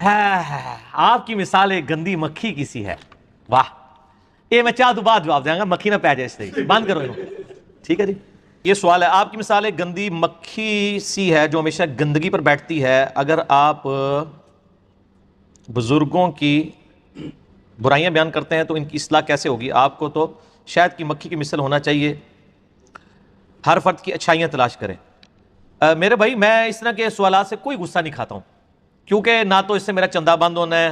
آپ کی مثال ایک گندی مکھی کی سی ہے. واہ, یہ میں چاہ تو بعد جواب دیں گا, مکھی نہ پہ جائے اس طریقے. بند کرو انہوں. ٹھیک ہے جی, یہ سوال ہے, آپ کی مثال ایک گندی مکھی سی ہے جو ہمیشہ گندگی پر بیٹھتی ہے. اگر آپ بزرگوں کی برائیاں بیان کرتے ہیں تو ان کی اصلاح کیسے ہوگی؟ آپ کو تو شاید کی مکھی کی مثل ہونا چاہیے, ہر فرد کی اچھائیاں تلاش کریں. میرے بھائی, میں اس طرح کے سوالات سے کوئی غصہ نہیں کھاتا ہوں, کیونکہ نہ تو اس سے میرا چندہ بند ہونا ہے,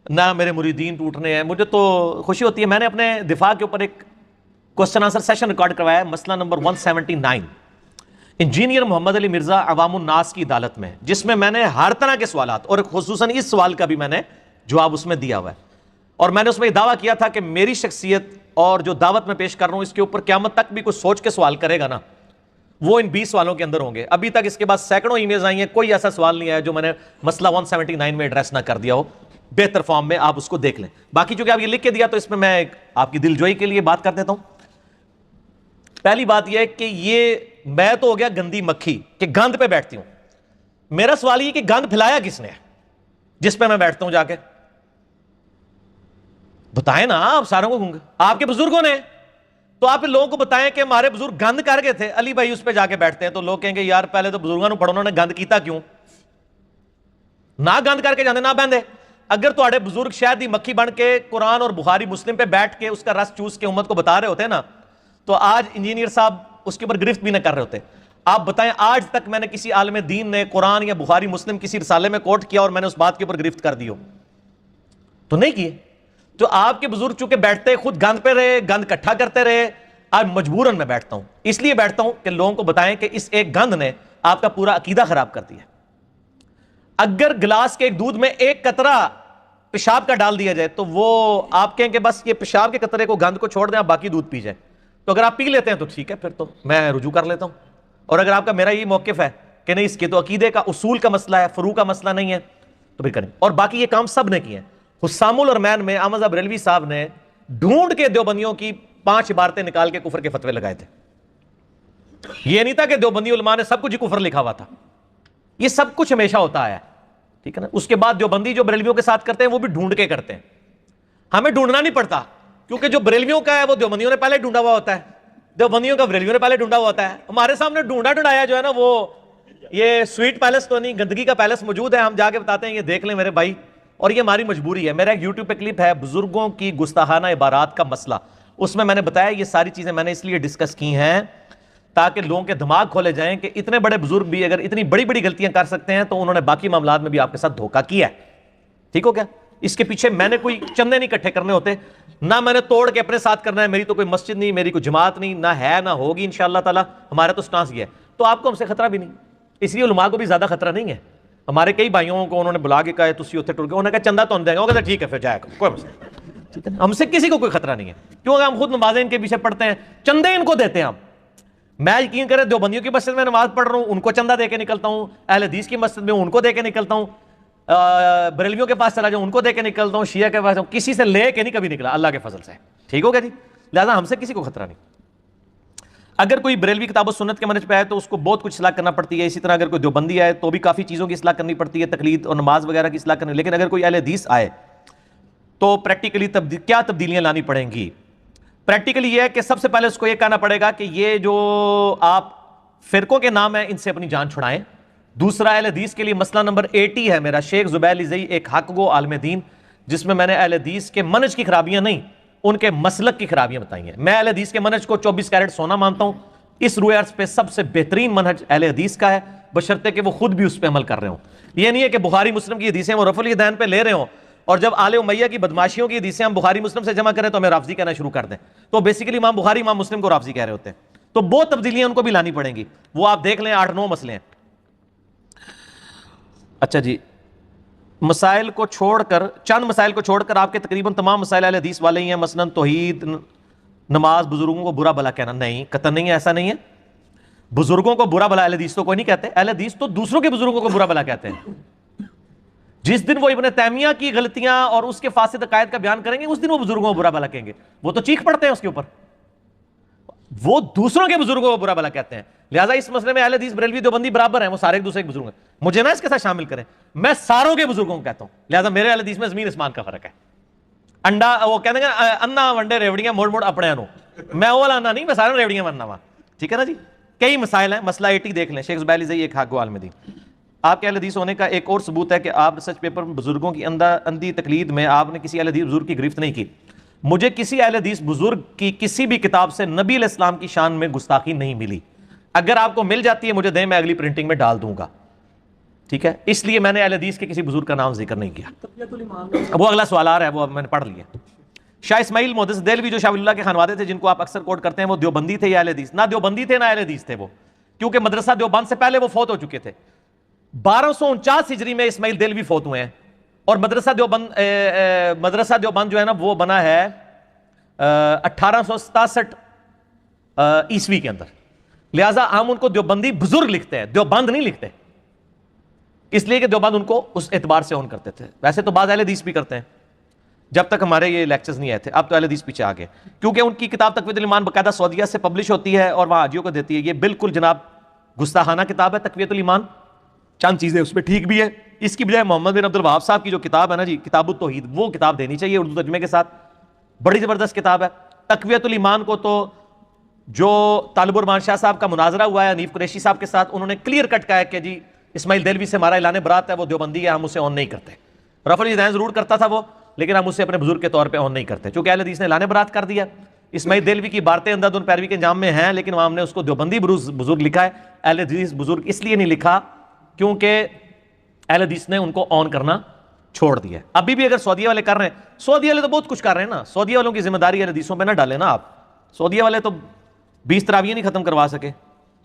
نہ میرے مریدین ٹوٹنے ہیں. مجھے تو خوشی ہوتی ہے, میں نے اپنے دفاع کے اوپر ایک کوسچن آنسر سیشن ریکارڈ کروایا ہے, مسئلہ نمبر 179, انجینئر محمد علی مرزا عوام الناس کی عدالت میں, جس میں نے ہر طرح کے سوالات اور خصوصاً اس سوال کا بھی میں نے جواب اس میں دیا ہوا ہے. اور میں نے اس میں یہ دعویٰ کیا تھا کہ میری شخصیت اور جو دعوت میں پیش کر رہا ہوں اس کے اوپر قیامت تک بھی کوئی سوچ کے سوال کرے گا نا, وہ ان 20 سوالوں کے اندر ہوں گے. ابھی تک اس کے بعد سینکڑوں ای میلز آئی ہیں, کوئی ایسا سوال نہیں آیا جو میں نے مسئلہ 179 میں ایڈریس نہ کر دیا ہو بہتر فارم میں. آپ اس کو دیکھ لیں. باقی چونکہ آپ یہ لکھ کے دیا تو اس میں آپ کی دل جوئی کے لیے بات کر دیتا ہوں. پہلی بات یہ ہے کہ یہ میں تو ہو گیا گندی مکھی کہ گند پہ بیٹھتی ہوں. میرا سوال یہ کہ گند پھیلایا کس نے جس پہ میں بیٹھتا ہوں؟ جا کے بتائیں نا, آپ ساروں کو گونگے آپ کے بزرگوں نے, تو آپ لوگوں کو بتائیں کہ ہمارے بزرگ گند کر گئے تھے, علی بھائی اس پہ جا کے بیٹھتے ہیں تو لوگ کہیں گے یار پہلے تو بزرگوں نے پڑھو, انہوں نے گند کیتا کیوں؟ نہ گند کر کے جاندے نہ بہندے. اگر تھوڑے بزرگ شاید ہی مکھی بن کے قرآن اور بخاری مسلم پہ بیٹھ کے اس کا رس چوس کے امت کو بتا رہے ہوتے نا, تو آج انجینئر صاحب اس کے اوپر گرفت بھی نہ کر رہے ہوتے. آپ بتائیں آج تک میں نے کسی عالم دین نے قرآن یا بخاری مسلم کسی رسالے میں کوٹ کیا اور میں نے اس بات کے اوپر گرفت کر دی ہو؟ تو نہیں کیے. تو آپ کے بزرگ چونکہ بیٹھتے خود گند پہ رہے, گند کٹھا کرتے رہے, آج مجبوراً میں بیٹھتا ہوں. اس لیے بیٹھتا ہوں کہ لوگوں کو بتائیں کہ اس ایک گند نے آپ کا پورا عقیدہ خراب کر دیا. اگر گلاس کے ایک دودھ میں ایک قطرہ پیشاب کا ڈال دیا جائے تو وہ آپ کہیں کہ بس یہ پیشاب کے قطرے کو, گند کو چھوڑ دیں, آپ باقی دودھ پی جائیں. تو اگر آپ پی لیتے ہیں تو ٹھیک ہے, پھر تو میں رجوع کر لیتا ہوں. اور اگر آپ کا میرا یہ موقف ہے کہ نہیں اس کے تو عقیدے کا اصول کا مسئلہ ہے, فروع کا مسئلہ نہیں ہے, تو پھر کریں. اور باقی یہ کام سب نے کیے ہیں. حسام الرمین میں احمد بریلوی صاحب نے ڈھونڈ کے دیوبندیوں کی 5 عبارتیں نکال کے کفر کے فتوے لگائے تھے. یہ نہیں تھا کہ دیوبندی علماء نے سب کچھ کفر لکھا ہوا تھا, یہ سب کچھ ہمیشہ ہوتا ہے. ٹھیک ہے نا. اس کے بعد دیوبندی جو بریلویوں کے ساتھ کرتے ہیں وہ بھی ڈھونڈ کے کرتے ہیں. ہمیں ڈھونڈنا نہیں پڑتا, کیونکہ جو بریلویوں کا ہے وہ دیوبندیوں نے پہلے ڈھونڈا ہوا ہوتا ہے, دیوبندیوں کا بریلویوں نے پہلے ڈھونڈا ہوا ہوتا ہے. ہمارے سامنے ڈھونڈا ڈھونڈایا جو ہے نا, وہ یہ سویٹ پیلس تو نہیں, گندگی کا پیلس موجود ہے. ہم جا کے بتاتے ہیں یہ دیکھ لیں میرے بھائی, اور یہ ہماری مجبوری ہے. میرا ایک یوٹیوب پہ کلپ ہے بزرگوں کی گستاخانہ عبارات کا مسئلہ, اس میں نے بتایا یہ ساری چیزیں میں نے اس لیے ڈسکس کی ہیں تاکہ لوگوں کے دماغ کھولے جائیں کہ اتنے بڑے بزرگ بھی اگر اتنی بڑی بڑی غلطیاں کر سکتے ہیں تو انہوں نے باقی معاملات میں بھی آپ کے ساتھ دھوکہ کیا ہے. ٹھیک ہو گیا. اس کے پیچھے میں نے کوئی چندے نہیں اکٹھے کرنے ہوتے, نہ میں نے توڑ کے اپنے ساتھ کرنا ہے. میری تو کوئی مسجد نہیں, میری کوئی جماعت نہیں, نہ ہے نہ ہوگی انشاءاللہ تعالی. ہمارا تو سٹانس یہ ہے, تو آپ کو ہم سے خطرہ بھی نہیں, اس لیے علماء کو بھی زیادہ خطرہ نہیں ہے. ہمارے کئی بھائیوں کو انہوں نے بلا کے کہا تسی اوتھے ٹر گئے, انہوں نے کہا چندہ تو دیں گے, وہ کہتا ٹھیک ہے پھر جایا کرو, کوئی مسئلہ نہیں. ٹھیک ہے, ہم سے کسی کو کوئی خطرہ نہیں ہے, کیونکہ ہم خود نمازیں ان کے پیچھے پڑھتے ہیں, چندے ان کو دیتے ہیں. ہم میں یقین کریں دیوبندیوں کی مسجد میں نماز پڑھ رہا ہوں, ان کو چندہ دے کے نکلتا ہوں. اہل حدیث کی مسجد میں ان کو دے کے نکلتا ہوں. بریلویوں کے پاس چلا جاؤں, ان کو دے کے نکلتا ہوں. شیعہ کے پاس جاؤں, کسی سے لے کے نہیں کبھی نکلا, اللہ کے فضل سے. ٹھیک ہو گیا جی. لہٰذا ہم سے کسی کو خطرہ نہیں. اگر کوئی بریلوی کتاب و سنت کے منہج پہ آئے تو اس کو بہت کچھ اصلاح کرنا پڑتی ہے. اسی طرح اگر کوئی دیوبندی آئے تو بھی کافی چیزوں کی اصلاح کرنی پڑتی ہے, تقلید اور نماز وغیرہ کی اصلاح کرنی. لیکن اگر کوئی اہل حدیث آئے تو پریکٹیکلی کیا تبدیلیاں لانی پڑیں گی؟ پریکٹیکلی یہ ہے کہ سب سے پہلے اس کو یہ کہنا پڑے گا کہ یہ جو آپ فرقوں کے نام ہیں ان سے اپنی جان چھڑائیں. دوسرا, اہل حدیث کے لیے مسئلہ نمبر 80 ہے میرا, شیخ زبیر علی زئی ایک حق گو عالم دین, جس میں نے اہل حدیث کے منہج کی خرابیاں نہیں, ان کے مسلک کی خرابیاں بتائی ہیں. میں اہل حدیث کے منہج کو 24 کیرٹ سونا مانتا ہوں. اس روئے عرض پہ سب سے بہترین منہج اہل حدیث کا ہے, بشرطے کہ وہ خود بھی اس پہ عمل کر رہے ہوں. یہ نہیں ہے کہ بخاری مسلم کی حدیثیں وہ رفع الیدین پہ لے رہے ہوں, اور جب آل امیہ کی بدماشیوں کی حدیثیں ہم بخاری مسلم سے جمع کریں تو ہمیں رافضی کہنا شروع کر دیں. تو بیسیکلی امام بخاری امام مسلم کو رافضی کہہ رہے ہوتے ہیں. تو بہت تبدیلیاں ان کو بھی لانی پڑیں گی, وہ آپ دیکھ لیں 8-9 مسئلے ہیں. اچھا جی, مسائل کو چھوڑ کر, چند مسائل کو چھوڑ کر آپ کے تقریباً تمام مسائل اہل حدیث والے ہی ہیں, مثلاً توحید, نماز, بزرگوں کو برا بھلا کہنا. نہیں, قطعاً نہیں ہے, ایسا نہیں ہے. بزرگوں کو برا بھلا اہل حدیث تو کوئی نہیں کہتے. اہل حدیث تو دوسروں کے بزرگوں کو برا بھلا کہتے ہیں. جس دن وہ ابن تیمیہ کی غلطیاں اور اس کے فاسد عقائد کا بیان کریں گے اس دن وہ بزرگوں کو برا بھلا کہیں گے. وہ تو چیخ پڑتے ہیں اس کے اوپر, وہ دوسروں کے بزرگوں کو برا بھلا کہتے ہیں. لہٰذا اس مسئلے میں اہل حدیث بریلوی دیوبندی برابر ہیں, وہ سارے ایک دوسرے کے بزرگ ہیں. مجھے نا اس کے ساتھ شامل کریں. میں ساروں کے بزرگوں کو کہتا ہوں, لہذا میرے اہل حدیث میں زمین اسمان کا فرق ہے. انڈا وہ کہتے ہیں کہ انا ونڈے ریوڑیاں موڑ موڑ اپنے انو, میں وہ لانا نہیں, میں سارے ریوڑیاں بننا وا. ٹھیک ہے نا جی. کئی مسائل ہیں. مسئلہ 80 دیکھ لیں, شیخ زبیلی سے ایک حق گوال میں دی. آپ کے اہل حدیث ہونے کا ایک اور ثبوت ہے کہ آپ سچ پیپر میں بزرگوں کی اندھی تقلید میں آپ نے کسی اہل حدیث بزرگ کی گرفت نہیں کی. مجھے کسی اہل حدیث بزرگ کی کسی بھی کتاب سے نبی علیہ السلام کی شان میں گستاخی نہیں ملی. اگر آپ کو مل جاتی ہے مجھے دیں, میں اگلی پرنٹنگ میں ڈال دوں گا. ٹھیک ہے, اس لیے میں نے اہل حدیث کے کسی بزرگ کا نام ذکر نہیں کیا. وہ اگلا سوال آ رہا ہے, وہ میں نے پڑھ لیا. شاہ اسماعیل محدث دہلوی جو شاہ ولی اللہ کے خانوادے تھے جن کو آپ اکثر کوٹ کرتے ہیں, وہ دیوبندی تھے یا اہل حدیث؟ نہ دیوبندی تھے نہ اہل حدیث تھے وہ, کیونکہ مدرسہ دیوبند سے پہلے وہ فوت ہو چکے تھے. 1249 ہجری میں اسماعیل دہلوی فوت ہوئے ہیں, اور مدرسہ دیوبند جو ہے نا وہ بنا ہے 1867 عیسوی کے اندر. لہٰذا ہم ان کو دیوبندی بزرگ لکھتے ہیں, دیوبند نہیں لکھتے, اس لیے کہ دیوبند ان کو اس اعتبار سے اون کرتے تھے. ویسے تو بعض اہل حدیث بھی کرتے ہیں, جب تک ہمارے یہ لیکچرز نہیں آئے تھے. اب تو اہل حدیث پیچھے آ گئے, کیونکہ ان کی کتاب تقویۃ الایمان باقاعدہ سعودیہ سے پبلش ہوتی ہے اور وہاں حاجیوں کو دیتی ہے. یہ بالکل جناب گستاخانہ کتاب ہے تقویۃ الایمان. چند چیزیں اس میں ٹھیک بھی ہے. اس کی بجائے محمد بن عبد الوہاب صاحب کی جو کتاب ہے نا جی, کتاب التوحید, وہ کتاب دینی چاہیے اردو ترجمے کے ساتھ. بڑی زبردست کتاب ہے. تقویۃ الایمان کو تو جو طالب الرحمان شاہ صاحب کا مناظرہ ہوا ہے حنیف قریشی صاحب کے ساتھ, انہوں نے کلیئر کٹ کہا ہے کہ جی اسماعیل دہلوی سے ہمارا اعلان برات ہے, وہ دیوبندی ہے, ہم اسے آن نہیں کرتے. رفع الجدین ضرور کرتا تھا وہ, لیکن ہم اسے اپنے بزرگ کے طور پہ آن نہیں کرتے, چونکہ اہل حدیث نے اعلان برات کر دیا. اسماعیل دہلوی کی باتیں اندھا دھند پیروی کے انجام میں ہیں, لیکن وہاں ہم نے اس کو دیوبندی بزرگ لکھا ہے. اہل حدیث بزرگ اس لیے نہیں لکھا کیونکہ اہل حدیث نے ان کو آن کرنا چھوڑ دیا. ابھی بھی اگر سعودیہ والے کر رہے ہیں, سعودیہ والے تو بہت کچھ کر رہے ہیں نا, سعودیہ والوں کی ذمہ داری اہل حدیثوں پہ نہ ڈالیں نا آپ. سعودیہ والے تو 20 تراویح نہیں ختم کروا سکے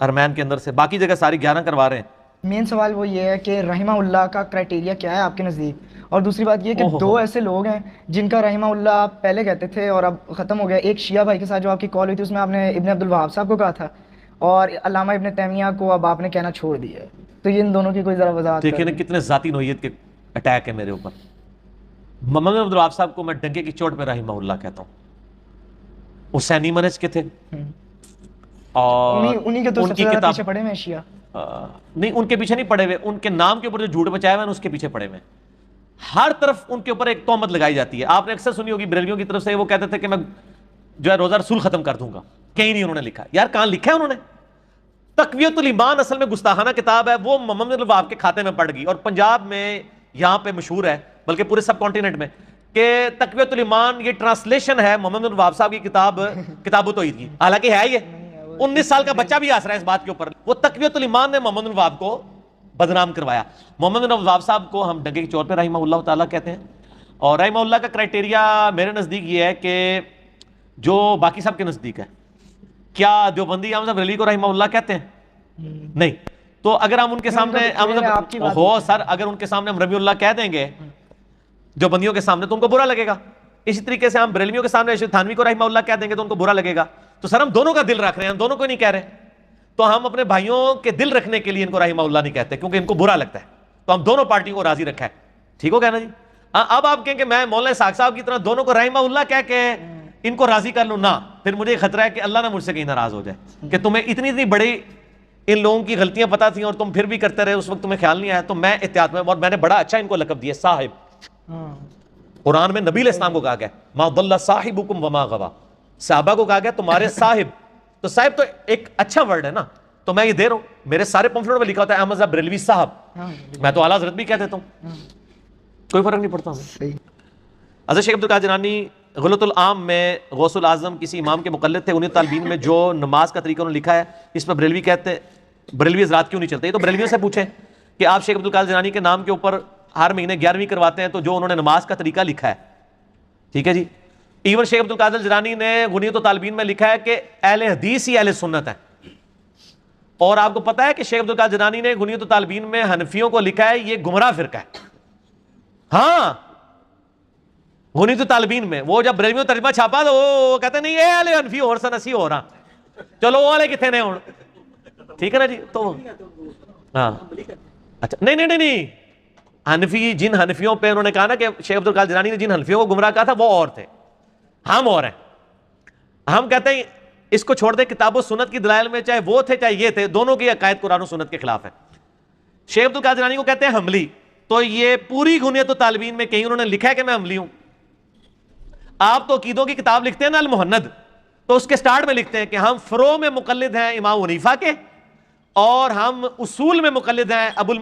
حرمین کے اندر سے, باقی جگہ ساری 11 کروا رہے ہیں. مین سوال وہ یہ ہے کہ رحمہ اللہ کا کرائٹیریا کیا ہے آپ کے نزدیک؟ اور دوسری بات یہ کہ دو ایسے لوگ ہیں جن کا رحمہ اللہ آپ پہلے کہتے تھے اور اب ختم ہو گیا. ایک شیعہ بھائی کے ساتھ جو آپ کی کال ہوئی تھی اس میں آپ نے ابن عبد الوہاب صاحب کو کہا تھا, اور علامہ ابن تیمیہ کو اب آپ نے کہنا چھوڑ دیا ہے. تو یہ ان دونوں کی کوئی ذرا وضاحت دیکھیں نا کتنے ذاتی نوعیت کے اٹیک ہے میرے اوپر. محمد بن عبد الوہاب صاحب کو میں ڈنکے کی چوٹ پہ رحمہ اللہ کہتا ہوں. حسینی منہج کے تھے, اور انہی کے تو سب سے زیادہ پیچھے پڑے ہوئے شیعہ نہیں, ان کے پیچھے نہیں پڑے ہوئے, ان کے نام کے اوپر جو جھوٹ بچایا ہوا ہے اس کے پیچھے پڑے ہوئے. ہر طرف ان کے اوپر ایک تہمت لگائی جاتی ہے. آپ نے اکثر سنی ہوگی بریلویوں کی طرف سے, وہ کہتے تھے کہ میں جو ہے روزہ رسول ختم کر دوں گا. کہیں نہیں انہوں نے لکھا. یار کہاں لکھا ہے انہوں نے؟ تقویۃ الایمان اصل میں گستاخانہ کتاب ہے, وہ محمد بن الوہاب کے کھاتے میں پڑ گئی, اور پنجاب میں یہاں پہ مشہور ہے, بلکہ پورے سب کانٹیننٹ میں, کہ تقویۃ الایمان یہ ٹرانسلیشن ہے محمد بن الوہاب صاحب کی کتاب التوحید کی. حالانکہ ہے یہ 19 سال کا بچہ بھی ہنس رہا ہے اس بات کے اوپر. وہ تقویۃ الایمان نے محمد بن الوہاب کو بدنام کروایا. محمد بن الوہاب صاحب کو ہم ڈنگے کے چور پہ رحمہ اللہ تعالیٰ کہتے ہیں, اور رحمہ اللہ کا کرائٹیریا میرے نزدیک یہ ہے کہ جو باقی سب کے نزدیک ہے. کیا دیوبندی احمد بریلوی کو رحمہ اللہ کہتے ہیں؟ نہیں. تو اگر ہم ان کے سامنے ہو سر, اگر ان کے سامنے ہم رحمہ اللہ کہہ دیں گے دیوبندیوں کے سامنے تو ان کو برا لگے گا. اسی طریقے سے ہم بریلویوں کے سامنے تھانوی کو رحمہ اللہ کہہ دیں گے تو ان کو برا لگے گا. تو سر ہم دونوں کا دل رکھ رہے ہیں, ہم دونوں کو نہیں کہہ رہے. تو ہم اپنے بھائیوں کے دل رکھنے کے لیے ان کو رحمہ اللہ نہیں کہتے, کیونکہ ان کو برا لگتا ہے. تو ہم دونوں پارٹی کو راضی رکھا ہے. ٹھیک ہو گیا نا جی؟ اب آپ کہیں کہ میں مولانا اسحاق صاحب کی طرح دونوں کو رحمہ اللہ کہہ کے ان کو راضی کر لوں, نہ, پھر مجھے خطرہ ہے کہ اللہ نہ مجھ سے کہیں ناراض ہو جائے کہ تمہیں اتنی بڑی ان لوگوں کی غلطیاں پتہ تھیں اور تم پھر بھی کرتے رہے, اس وقت تمہیں خیال نہیں آیا. تو میں احتیاط میں, اور میں نے بڑا اچھا ان کو لقب دیا صاحب. قرآن میں نبی علیہ السلام کو کہا گیا ما ضل صاحبکم وما غوا, صحابہ کو کہا گیا تمہارے صاحب. تو صاحب تو ایک اچھا ورڈ ہے نا, تو میں یہ دے رہا ہوں. میرے سارے پمفلٹ میں لکھا ہوتا ہے احمد صاحب بریلوی صاحب, میں تو اعلیٰ حضرت بھی کہہ دیتا ہوں, کوئی فرق نہیں پڑتا ہمیں. حضرت شیخ عبدالقادر جیلانی غلط العام میں غوث الاعظم کسی امام کے مقلد تھے. انہیں طالبین میں جو نماز کا طریقہ انہوں نے لکھا ہے اس پر بریلوی کہتے ہیں, بریلوی حضرات کیوں نہیں چلتے؟ یہ تو بریلویوں سے پوچھیں کہ آپ شیخ عبدالقادر جیلانی کے نام کے اوپر ہر مہینے 11ویں کرواتے ہیں, تو جو انہوں نے نماز کا طریقہ لکھا ہے, ٹھیک ہے جی. ایون شیخ عبدالقادر جیلانی نے غنیۃ الطالبین میں لکھا ہے کہ اہل حدیث ہی اہل سنت ہے. اور آپ کو پتا ہے کہ شیخ عبدالقادر جیلانی نے غنیۃ الطالبین میں حنفیوں کو لکھا ہے یہ گمراہ فرقہ ہے. ہاں, غنیۃ الطالبین میں وہ جب بریلویوں ترجمہ چھاپا تو وہ کہتے نہیں اے اہل حنفی اور سن اسی ہو رہا, چلو وہ والے کتنے نے ہوں, ٹھیک ہے نا جی. تو ہاں اچھا نہیں, حنفی جن حنفیوں پہ انہوں نے کہا نا کہ شیخ عبدالقادر جیلانی نے جن حنفیوں کو گمراہ کہا تھا وہ اور تھے, ہم اور ہیں. ہم کہتے ہیں اس کو چھوڑ دیں, کتاب و سنت کی دلائل میں چاہے وہ تھے چاہے یہ تھے, دونوں کی عقائد قرآن و سنت کے خلاف ہے. شیخ عبد القادر جیلانی کو کہتے ہیں حملی، تو یہ پوری غنیت الطالبین میں کہیں انہوں نے لکھا ہے کہ میں حملی ہوں؟ آپ تو عقیدوں کی کتاب لکھتے ہیں نا المہند، تو اس کے سٹارٹ میں لکھتے ہیں کہ ہم فروع میں مقلد ہیں امام حنیفہ کے، اور ہم اصول میں مقلد ہیں ابو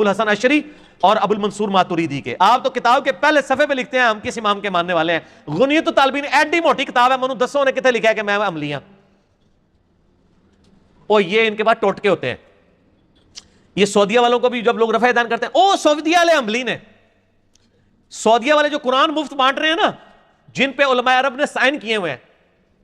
الحسن اشعری اور ابو المنصور ماتوریدی کے۔ آپ تو کتاب کے پہلے صفحے پہ لکھتے ہیں ہم کس امام کے ماننے والے ہیں۔ غنیت الطالبین ایڈی موٹی کتاب ہے، منو دسوں نے کتنے لکھا ہے کہ میں عملی ہوں، اور یہ ان کے بعد ٹوٹکے ہوتے ہیں۔ یہ سعودیہ والوں کو بھی جب لوگ رفع دان کرتے ہیں، او سعودیہ والے عملی نے، سعودیہ والے جو قرآن مفت بانٹ رہے ہیں نا، جن پہ علماء عرب نے سائن کیے ہوئے ہیں،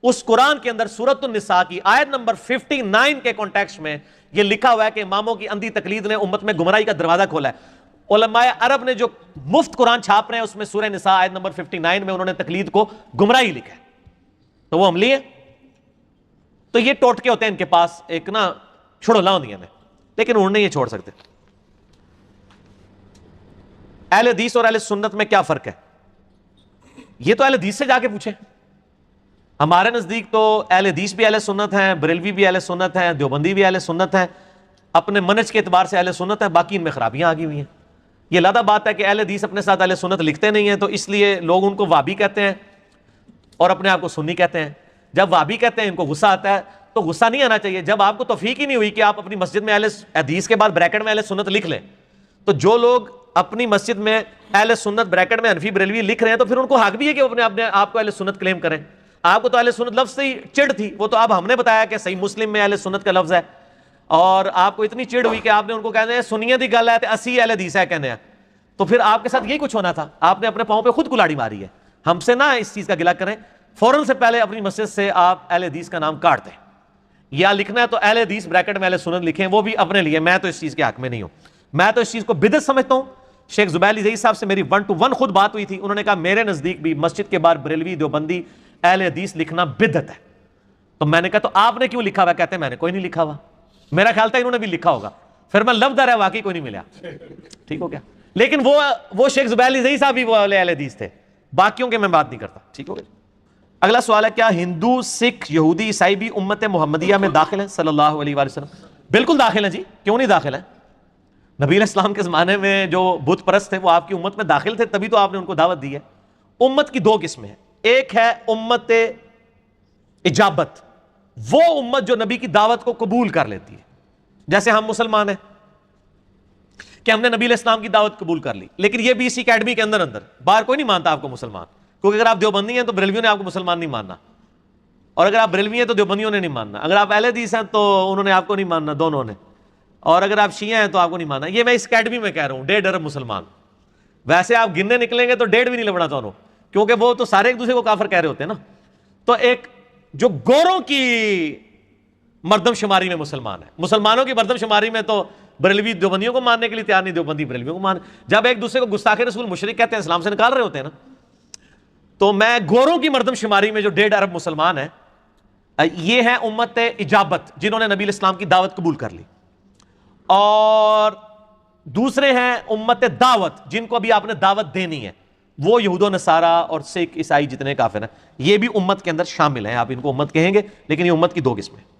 اس قرآن کے اندر سورۃ النساء کی آیت نمبر 59 کے کانٹیکسٹ میں یہ لکھا ہوا ہے کہ اماموں کی اندھی تقلید نے امت میں گمراہی کا دروازہ کھولا ہے۔ علماء عرب نے جو مفت قرآن چھاپ رہے ہیں اس میں سورہ نساء آیت نمبر 59 میں انہوں نے تقلید کو گمراہی لکھا ہے، تو وہ عملی ہے۔ تو یہ ٹوٹکے ہوتے ہیں ان کے پاس، ایک نا چھڑولا ہوندیاں نے، لیکن انہوں نے یہ چھوڑ سکتے۔ اہل حدیث اور اہل سنت میں کیا فرق ہے؟ یہ تو اہل حدیث سے جا کے پوچھیں۔ ہمارے نزدیک تو اہل حدیث بھی اہل سنت ہیں، بریلوی بھی اہل سنت ہیں، دیوبندی بھی اہل سنت ہیں، اپنے منہج کے اعتبار سے اہل سنت ہیں، باقی ان میں خرابیاں آگی ہوئی ہیں۔ یہ علیحدہ بات ہے کہ اہل حدیث اپنے ساتھ اہل سنت لکھتے نہیں ہیں، تو اس لیے لوگ ان کو وہابی کہتے ہیں اور اپنے آپ کو سنی کہتے ہیں۔ جب وہابی کہتے ہیں ان کو غصہ آتا ہے، تو غصہ نہیں آنا چاہیے جب آپ کو توفیق ہی نہیں ہوئی کہ آپ اپنی مسجد میں اہل حدیث کے بعد بریکٹ میں اہل سنت لکھ لیں۔ تو جو لوگ اپنی مسجد میں اہل سنت بریکٹ میں حنفی بریلوی لکھ رہے ہیں، تو پھر ان کو حق بھی ہے کہ وہ اپنے آپ کو اہل سنت کلیم کریں۔ آپ کو تو اہل سنت لفظ سے ہی چڑ تھی، وہ تو اب ہم نے بتایا کہ صحیح مسلم میں اہل سنت کا لفظ ہے، اور آپ کو اتنی چڑ ہوئی کہ آپ نے ان کو کہتے ہیں سنیت دی گل ہے تے اسی اہل حدیث ہے کہنے ہیں، تو پھر آپ کے ساتھ یہی کچھ ہونا تھا۔ آپ نے اپنے پاؤں پہ خود کلاڑی ماری ہے۔ ہم سے نہ اس چیز کا گلہ کریں، فوراً سے پہلے اپنی مسجد سے آپ اہل حدیث کا نام کاٹ دیں، یا لکھنا ہے تو اہل حدیث بریکٹ میں اہل سنت لکھیں، وہ بھی اپنے لیے۔ میں تو اس چیز کے حق میں نہیں ہوں، میں تو اس چیز کو بدعت سمجھتا ہوں۔ شیخ زبیر علی زئی صاحب سے میری 1 to 1 خود بات ہوئی تھی، انہوں نے کہا میرے نزدیک بھی مسجد کے باہر بریلوی دیوبندی اہل حدیث لکھنا بدعت ہے۔ تو میں نے کہا تو آپ نے کیوں لکھا ہوا؟ کہتے ہیں میں نے کوئی نہیں لکھا ہوا، میرا خیال تھا انہوں نے بھی لکھا ہوگا۔ پھر میں لفظ ہے واقعی کوئی نہیں ملا، ٹھیک ہو گیا۔ لیکن وہ شیخ زبیر علی زئی صاحب بھی وہ اہل حدیث تھے، باقیوں کے میں بات نہیں کرتا، ٹھیک ہو گیا۔ اگلا سوال ہے کیا ہندو، سکھ، یہودی، عیسائی بھی امت محمدیہ میں داخل ہیں صلی اللہ علیہ وآلہ وسلم؟ بالکل داخل ہیں جی، کیوں نہیں داخل ہیں؟ نبی علیہ السلام کے زمانے میں جو بت پرست تھے وہ آپ کی امت میں داخل تھے، تبھی تو آپ نے ان کو دعوت دی ہے۔ امت کی 2 قسمیں ہیں، ایک ہے امت اجابت، وہ امت جو نبی کی دعوت کو قبول کر لیتی ہے، جیسے ہم مسلمان ہیں کہ ہم نے نبی علیہ السلام کی دعوت قبول کر لی، لیکن یہ بھی اسی اکیڈمی کے اندر باہر کوئی نہیں مانتا آپ کو مسلمان، کیونکہ اگر آپ دیوبندی ہیں تو بریلویوں نے آپ کو مسلمان نہیں ماننا، اور اگر آپ بریلوی ہیں تو دیوبندیوں نے نہیں ماننا، اگر آپ اہل حدیث ہیں تو انہوں نے آپ کو نہیں ماننا، دونوں نے، اور اگر آپ شیعہ ہیں تو آپ کو نہیں ماننا۔ یہ میں اس اکیڈمی میں کہہ رہا ہوں 1.5 ارب مسلمان، ویسے آپ گننے نکلیں گے تو 1.5 بھی نہیں لبنا دونوں، کیونکہ وہ تو سارے ایک دوسرے کو کافر کہہ رہے ہوتے ہیں نا۔ تو ایک جو گوروں کی مردم شماری میں مسلمان ہے، مسلمانوں کی مردم شماری میں تو بریلوی دیوبندیوں کو ماننے کے لیے تیار نہیں، دیوبندی بریلویوں کو مان، جب ایک دوسرے کو گستاخ رسول مشرک کہتے ہیں، اسلام سے نکال رہے ہوتے ہیں نا۔ تو میں گوروں کی مردم شماری میں جو 1.5 ارب مسلمان ہیں، یہ ہے امت اجابت جنہوں نے نبی الاسلام کی دعوت قبول کر لی، اور دوسرے ہیں امت دعوت جن کو ابھی آپ نے دعوت دینی ہے، وہ یہود و نصارہ اور سکھ عیسائی جتنے کافر ہیں، یہ بھی امت کے اندر شامل ہیں، آپ ان کو امت کہیں گے، لیکن یہ امت کی 2 قسمیں ہیں۔